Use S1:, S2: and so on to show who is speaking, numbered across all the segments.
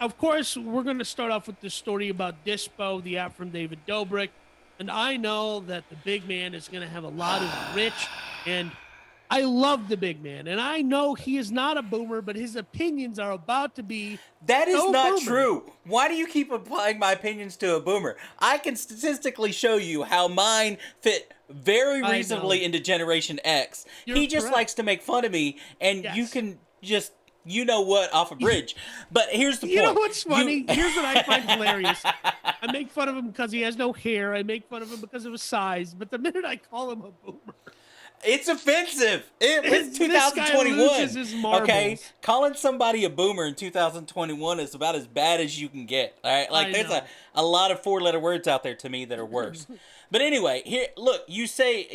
S1: of course, we're going to start off with this story about Dispo, the app from David Dobrik. And I know that the big man is going to have a lot of rich, and I love the big man. And I know he is not a boomer, but his opinions are about to be
S2: That is
S1: so
S2: not
S1: boomer.
S2: true. Why do you keep applying my opinions to a boomer? I can statistically show you how mine fit very reasonably into Generation X. He just
S1: correct.
S2: likes to make fun of me, and you
S1: Yes.
S2: can just, you know what, off a bridge. But here's the point.
S1: You know what's funny? Here's what I find hilarious. I make fun of him because he has no hair. I make fun of him because of his size. But the minute I call him a boomer,
S2: it's offensive. It's
S1: this guy
S2: 2021.
S1: loses his marbles.
S2: Okay, calling somebody a boomer in 2021 is about as bad as you can get. All right, like there's a lot of 4-letter words out there to me that are worse. But anyway, here, look, you say,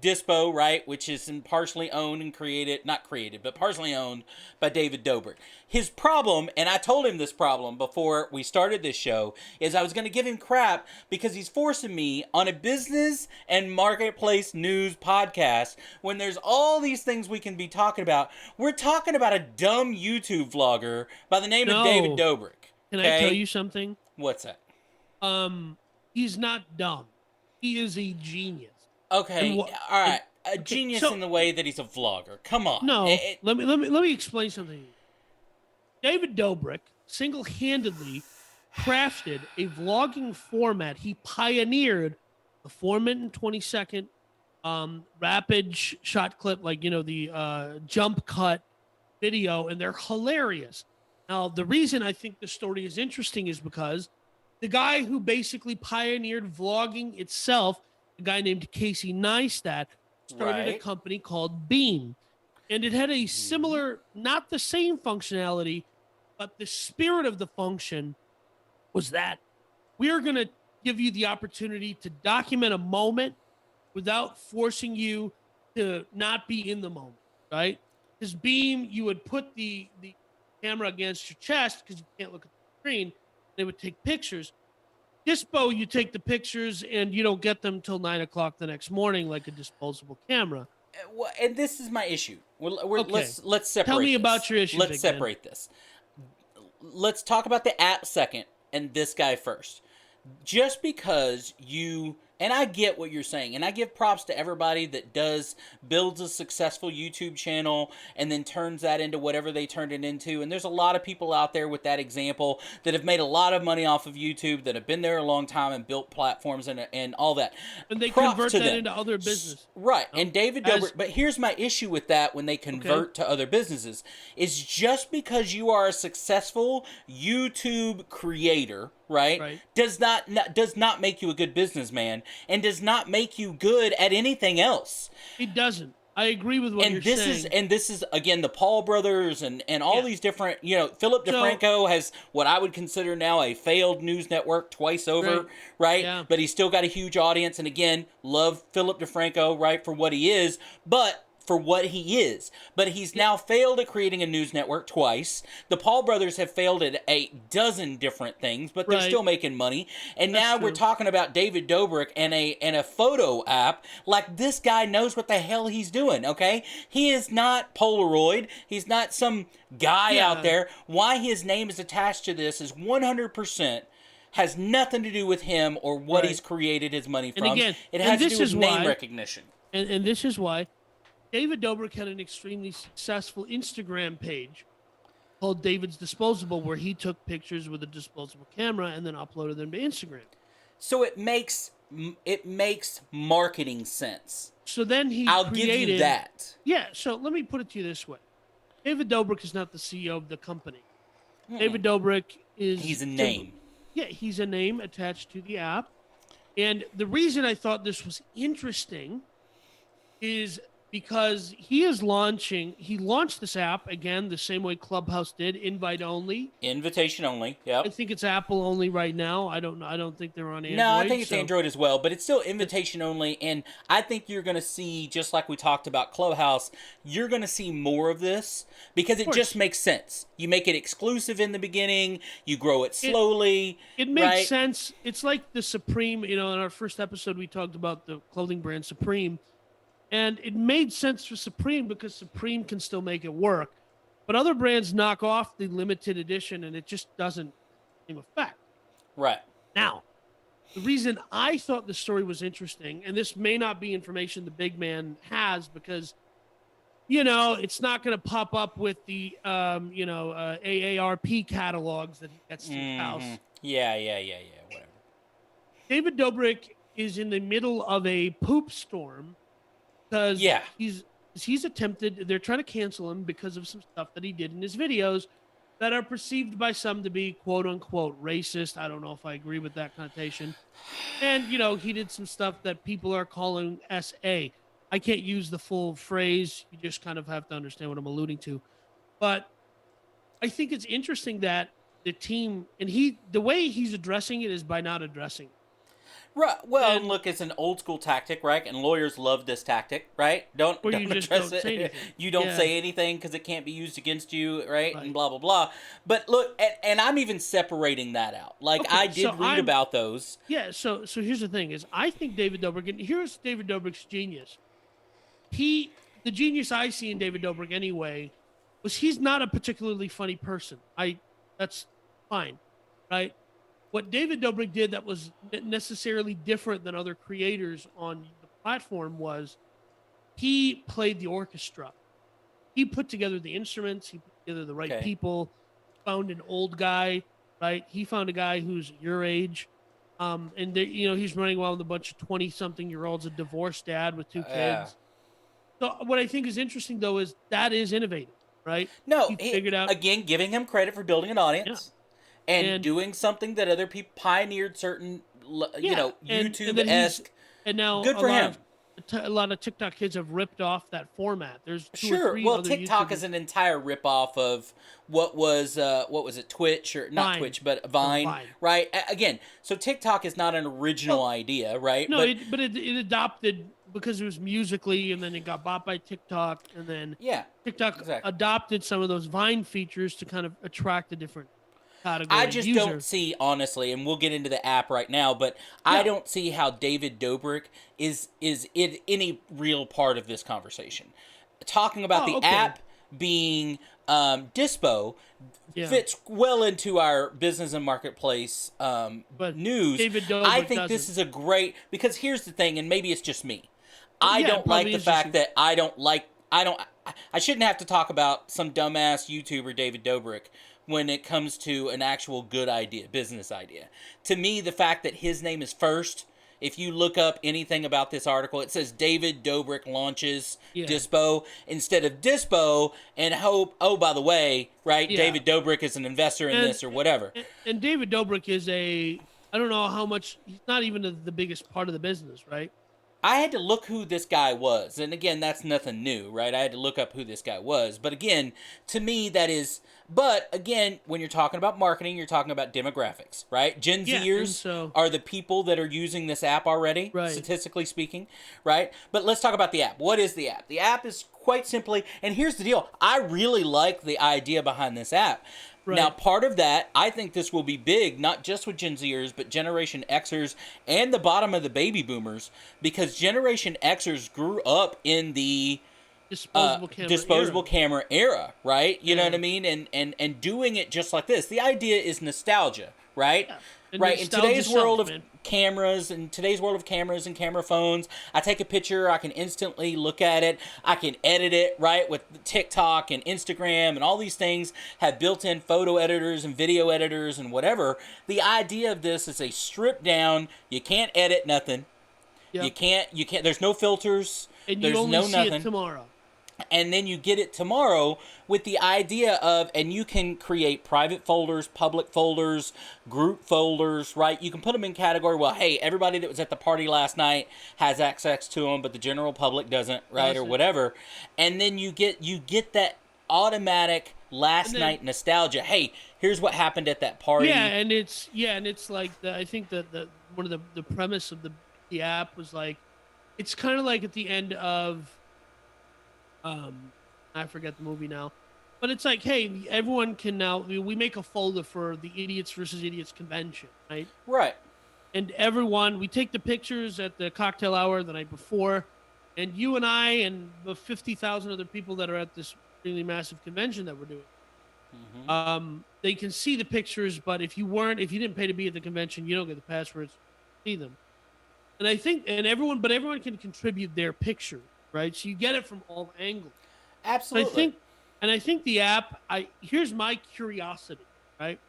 S2: Dispo, right, which is partially owned and created, not created, but partially owned by David Dobrik. His problem, and I told him this problem before we started this show, is I was going to give him crap because he's forcing me on a business and marketplace news podcast when there's all these things we can be talking about. We're talking about a dumb YouTube vlogger by the name of David Dobrik.
S1: Can I tell you something?
S2: What's that?
S1: He's not dumb. He is a genius.
S2: Okay, all right. A genius in the way that he's a vlogger. Come on.
S1: No, let me explain something. David Dobrik single-handedly crafted a vlogging format. He pioneered the 4-minute and 20-second rapid shot clip, like the jump cut video, and they're hilarious. Now, the reason I think the story is interesting is because the guy who basically pioneered vlogging itself, a guy named Casey Neistat, started a company called Beam. And it had a similar, not the same functionality, but the spirit of the function was that we are going to give you the opportunity to document a moment without forcing you to not be in the moment, right? Because Beam, you would put the camera against your chest because you can't look at the screen. They would take pictures. Dispo, you take the pictures and you don't get them until 9 o'clock the next morning, like a disposable camera.
S2: Well, and this is my issue. Let's separate.
S1: Tell me about your issue.
S2: Let's separate this. Let's talk about the app second and this guy first. Just because you, and I get what you're saying, and I give props to everybody that builds a successful YouTube channel and then turns that into whatever they turned it into. And there's a lot of people out there with that example that have made a lot of money off of YouTube, that have been there a long time and built platforms and all that.
S1: And they convert that into other business.
S2: Right. And David Dobrik, but here's my issue with that when they convert to other businesses, is just because you are a successful YouTube creator, right, does not make you a good businessman, and does not make you good at anything else.
S1: It doesn't. I agree with what you're saying.
S2: This is again the Paul brothers and all these different, Philip DeFranco has what I would consider now a failed news network twice over, right? Yeah. But he's still got a huge audience, and again, love Philip DeFranco, right, for what he is, but he's now failed at creating a news network twice. The Paul brothers have failed at a dozen different things, but they're still making money. And now we're talking about David Dobrik and a photo app. Like, this guy knows what the hell he's doing, okay? He is not Polaroid. He's not some guy out there. Why his name is attached to this is 100% has nothing to do with him or what he's created his money from. And again, it has to do with name recognition.
S1: And this is why David Dobrik had an extremely successful Instagram page called David's Disposable, where he took pictures with a disposable camera and then uploaded them to Instagram.
S2: So it makes marketing sense.
S1: So then
S2: I'll give you that.
S1: Yeah, so let me put it to you this way. David Dobrik is not the CEO of the company. David Dobrik is...
S2: He's a name.
S1: He's a name attached to the app. And the reason I thought this was interesting is because he launched this app again the same way Clubhouse did, invitation only. Yep. I think it's Apple only right now. I don't think they're on Android.
S2: No, I think it's Android as well, but it's still invitation only, and I think you're going to see, just like we talked about Clubhouse, you're going to see more of this because it just makes sense. You make it exclusive in the beginning, you grow it slowly.
S1: It makes sense. It's like the Supreme, in our first episode we talked about the clothing brand Supreme. And it made sense for Supreme because Supreme can still make it work. But other brands knock off the limited edition, and it just doesn't same effect.
S2: Right.
S1: Now, the reason I thought the story was interesting, and this may not be information the big man has, because it's not going to pop up with the AARP catalogs that he gets to his house.
S2: Yeah, whatever.
S1: David Dobrik is in the middle of a poop storm because he's attempted. They're trying to cancel him because of some stuff that he did in his videos that are perceived by some to be quote unquote racist. I don't know if I agree with that connotation. And he did some stuff that people are calling SA. I can't use the full phrase. You just kind of have to understand what I'm alluding to. But I think it's interesting that the team and the way he's addressing it is by not addressing it.
S2: Right. Well, and look, it's an old school tactic, right? And lawyers love this tactic, right? Don't address it. You don't say anything because it can't be used against you, right? And blah, blah, blah. But look, and I'm even separating that out. Like, okay, I did read about those.
S1: Yeah, so here's the thing is I think David Dobrik, and here's David Dobrik's genius. The genius I see in David Dobrik anyway was he's not a particularly funny person. That's fine, right? What David Dobrik did that was necessarily different than other creators on the platform was he played the orchestra. He put together the instruments. He put together the right people, found an old guy, right? He found a guy who's your age. And he's running around with a bunch of 20-something-year-olds, a divorced dad with 2 kids. So what I think is interesting, though, is that is innovative, right?
S2: No, he figured out, again, giving him credit for building an audience. Yeah. And doing something that other people pioneered certain, YouTube-esque.
S1: And now
S2: good for him.
S1: A lot of TikTok kids have ripped off that format. There's
S2: well, TikTok is an entire ripoff of what was it, Twitch or not Vine. Twitch, but Vine, right? Again, so TikTok is not an original idea, right?
S1: No, but it adopted because it was Musical.ly, and then it got bought by TikTok, and then TikTok adopted some of those Vine features to kind of attract a different category.
S2: I just don't see, honestly, and we'll get into the app right now, but I don't see how David Dobrik is in any real part of this conversation. Talking about the app being Dispo fits well into our business and marketplace but news.
S1: David Dobrik
S2: I think this is a great, because here's the thing, and maybe it's just me. I don't like the fact that I shouldn't have to talk about some dumbass YouTuber David Dobrik when it comes to an actual good idea, business idea. To me, the fact that his name is first, if you look up anything about this article, it says David Dobrik launches Dispo instead of Dispo and hope, oh, by the way, right, David Dobrik is an investor in this or whatever.
S1: And David Dobrik is I don't know how much, he's not even the biggest part of the business, right?
S2: I had to look who this guy was. And again, that's nothing new, right? I had to look up who this guy was. But again, to me, that is... But again, when you're talking about marketing, you're talking about demographics, right? Gen Zers are the people that are using this app already, statistically speaking, right? But let's talk about the app. What is the app? The app is quite simply... And here's the deal. I really like the idea behind this app. Right. Now, part of that, I think this will be big, not just with Gen Zers, but Generation Xers and the bottom of the baby boomers, because Generation Xers grew up in the disposable camera era, right? You know what I mean? And doing it just like this. The idea is nostalgia, right? Yeah. Right, in today's world of cameras and camera phones, I take a picture, I can instantly look at it, I can edit it, right, with TikTok and Instagram and all these things have built-in photo editors and video editors and whatever. The idea of this is a stripped down, you can't edit nothing, you can't, there's no filters,
S1: and there's no nothing. See it tomorrow.
S2: And then you get it tomorrow with the idea of, and you can create private folders, public folders, group folders, right? You can put them in category, well, hey, everybody that was at the party last night has access to them, but the general public doesn't, right? Or whatever. And then you get that automatic last night nostalgia. Hey, here's what happened at that party.
S1: And it's like, I think that one of the premise of the app was like, it's kind of like at the end of, I forget the movie now, but it's like, hey, everyone can now, we make a folder for the Idiots versus Idiots convention, right?
S2: Right.
S1: And we take the pictures at the cocktail hour the night before, and you and I and the 50,000 other people that are at this extremely massive convention that we're doing.
S2: Mm-hmm.
S1: They can see the pictures, but if you didn't pay to be at the convention, you don't get the passwords to see them. And I think, everyone can contribute their picture, right? So you get it from all angles.
S2: Absolutely.
S1: I think the app, here's my curiosity, right?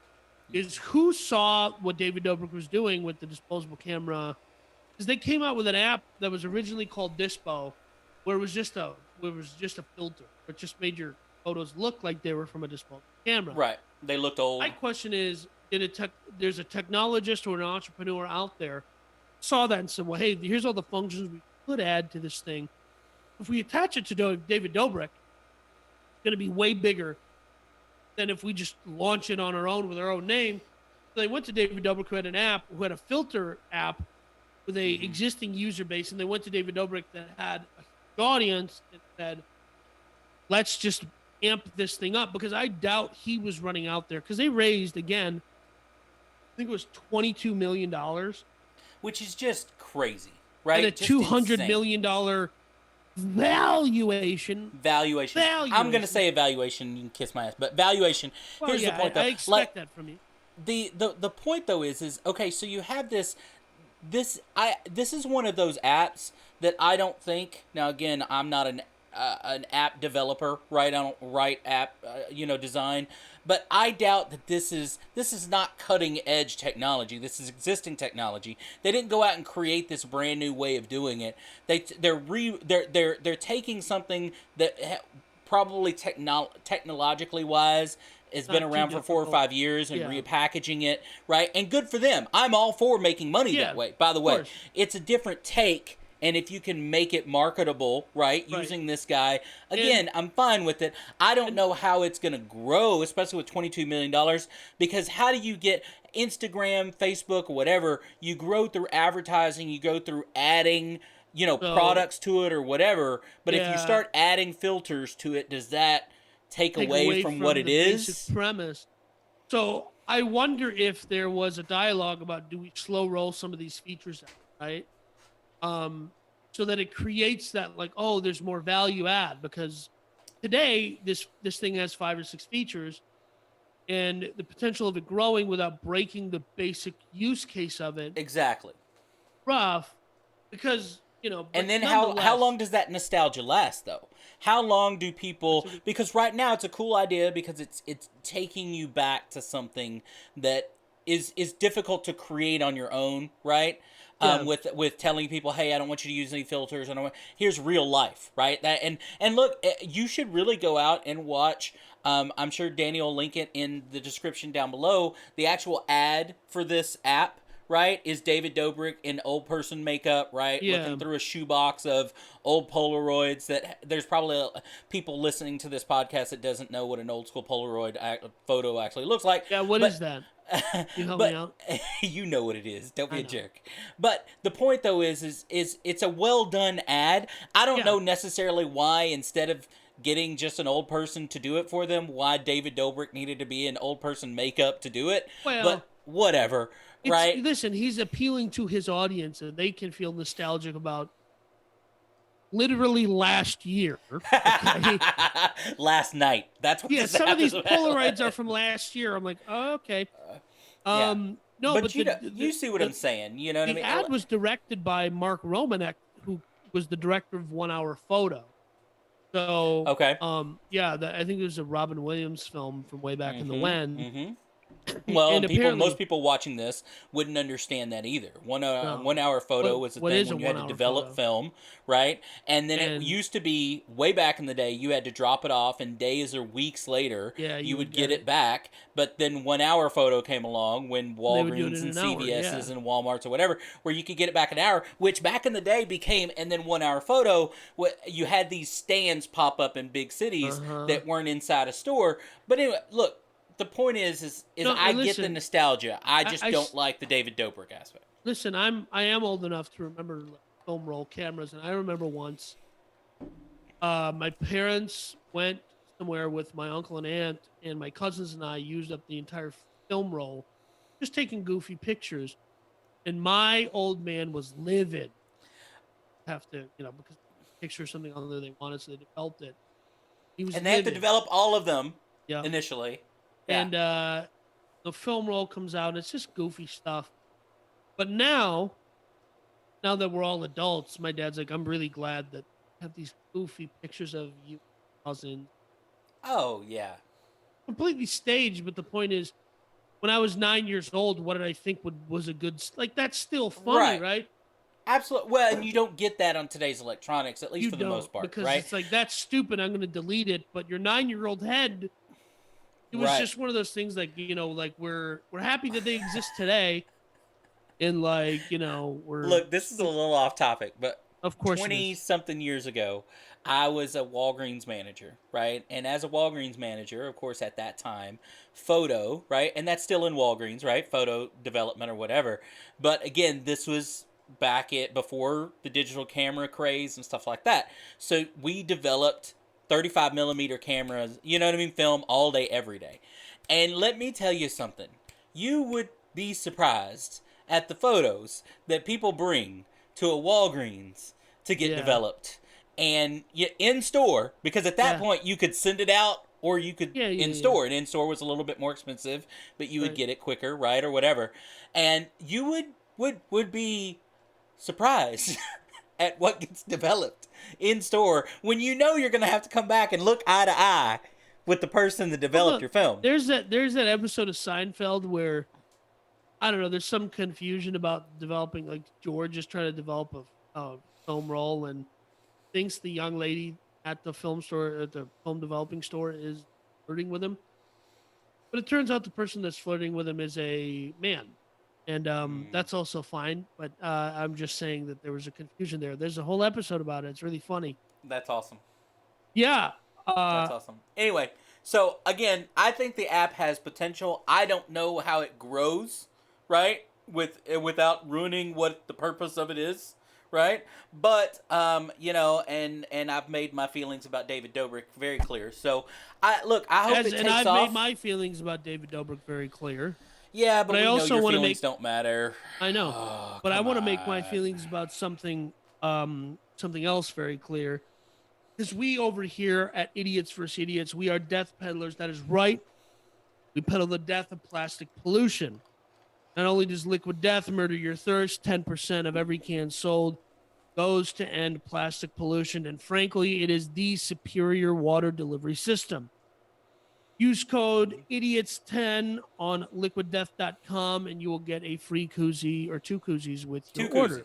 S1: Is who saw what David Dobrik was doing with the disposable camera? Because they came out with an app that was originally called Dispo, where it was just a filter. It just made your photos look like they were from a disposable camera.
S2: Right. They looked old.
S1: My question is, there's a technologist or an entrepreneur out there saw that and said, well, hey, here's all the functions we could add to this thing. If we attach it to David Dobrik, it's going to be way bigger than if we just launch it on our own with our own name. So they went to David Dobrik, who had an app, who had a filter app with a existing user base, and they went to David Dobrik that had a huge audience and said, let's just amp this thing up, because I doubt he was running out there, because they raised, again, I think it was $22 million.
S2: Which is just crazy, right?
S1: And a $200 million valuation.
S2: I'm going to say evaluation. You can kiss my ass. But valuation.
S1: Well,
S2: here's the point, though.
S1: I expect that from you.
S2: The point, though, is okay, so you have this is one of those apps that I don't think, now, again, I'm not an app developer, right? I don't write app, design. But I doubt that this is not cutting edge technology. This is existing technology. They didn't go out and create this brand new way of doing it. They're taking something that probably technologically wise has been around for 4 or 5 years and repackaging it, right? And good for them. I'm all for making money that way. By the way, it's a different take. And if you can make it marketable, right, using this guy, again, I'm fine with it. I don't know how it's going to grow, especially with $22 million, because how do you get Instagram, Facebook, whatever? You grow through advertising, you go through adding, products to it or whatever. But if you start adding filters to it, does that take away from what it is?
S1: Basic premise. So I wonder if there was a dialogue about, do we slow roll some of these features out, right? So that it creates that, like, oh, there's more value add, because today this thing has 5 or 6 features, and the potential of it growing without breaking the basic use case of it.
S2: Exactly.
S1: Rough, because,
S2: and then how long does that nostalgia last, though? How long do people, because right now it's a cool idea because it's taking you back to something that is difficult to create on your own, right? With telling people, hey, I don't want you to use any filters. Here's real life, right? And look, you should really go out and watch. I'm sure Danny will link it in the description down below. The actual ad for this app, right, is David Dobrik in old person makeup, right, looking through a shoebox of old Polaroids. That there's probably people listening to this podcast that doesn't know what an old school Polaroid photo actually looks like.
S1: Yeah, what is that? You help me out.
S2: You know what it is. Don't be a jerk. But the point, though, is it's a well done ad. I don't know necessarily why, instead of getting just an old person to do it for them, why David Dobrik needed to be in old person makeup to do it.
S1: Well,
S2: but whatever, right?
S1: Listen, he's appealing to his audience, and they can feel nostalgic about literally last year. Okay?
S2: Last night. That's what
S1: some of these Polaroids are from last year. I'm like, oh, okay. No,
S2: but you see what I'm saying. You know what I mean?
S1: The ad was directed by Mark Romanek, who was the director of 1 Hour Photo. So,
S2: okay.
S1: I think it was a Robin Williams film from way back in the when.
S2: Mm-hmm. Well, most people watching this wouldn't understand that either. 1 hour photo was a thing when you had to develop film, right? And then it used to be, way back in the day, you had to drop it off, and days or weeks later, you would get it back. But then 1 hour photo came along when Walgreens and CVS's and Walmarts or whatever, where you could get it back an hour, which back in the day became, and then 1 hour photo, you had these stands pop up in big cities that weren't inside a store. But anyway, look. The point is I get the nostalgia. I just don't like the David Dobrik aspect.
S1: Listen, I am old enough to remember film roll cameras, and I remember once my parents went somewhere with my uncle and aunt, and my cousins and I used up the entire film roll, just taking goofy pictures, and my old man was livid. Have to, because picture something on there they wanted, so they developed it. He was
S2: and they have to develop all of them initially.
S1: Yeah. And the film roll comes out. It's just goofy stuff. But now that we're all adults, my dad's like, I'm really glad that I have these goofy pictures of you cousins.
S2: Oh, yeah.
S1: Completely staged, but the point is, when I was 9 years old, what did I think was a good... Like, that's still funny, right?
S2: Absolutely. Well, and you don't get that on today's electronics, at least for the most part,
S1: because
S2: right?
S1: It's like, that's stupid, I'm going to delete it. But your 9-year-old head, it was just one of those things, like, like we're happy that they exist today. And, like, we're...
S2: Look, this is a little off topic, but
S1: of course
S2: 20-something years ago, I was a Walgreens manager, right? And as a Walgreens manager, of course, at that time, photo, right? And that's still in Walgreens, right? Photo development or whatever. But again, this was back before the digital camera craze and stuff like that. So we developed 35 millimeter cameras, you know what I mean? Film all day, every day. And let me tell you something. You would be surprised at the photos that people bring to a Walgreens to get developed. And in store, because at that point you could send it out or you could in store. And in store was a little bit more expensive, but you would get it quicker, right? Or whatever. And you would be surprised at what gets developed in store when you know you're going to have to come back and look eye to eye with the person that developed your film.
S1: There's that episode of Seinfeld where, I don't know, there's some confusion about developing, like George is trying to develop a film roll and thinks the young lady at the film developing store is flirting with him. But it turns out the person that's flirting with him is a man. And that's also fine. But I'm just saying that there was a confusion there. There's a whole episode about it. It's really funny.
S2: That's awesome.
S1: Yeah.
S2: That's awesome. Anyway, so again, I think the app has potential. I don't know how it grows, right? Without ruining what the purpose of it is, right? But and I've made my feelings about David Dobrik very clear. So I hope it takes off.
S1: And I've made my feelings about David Dobrik very clear.
S2: Yeah, but I also know your feelings don't matter.
S1: I know, but I want to make my feelings about something else very clear. Because we over here at Idiots vs. Idiots, we are death peddlers. That is right. We peddle the death of plastic pollution. Not only does Liquid Death murder your thirst, 10% of every can sold goes to end plastic pollution. And frankly, it is the superior water delivery system. Use code IDIOTS10 on liquiddeath.com and you will get a free koozie or 2 koozies with your order.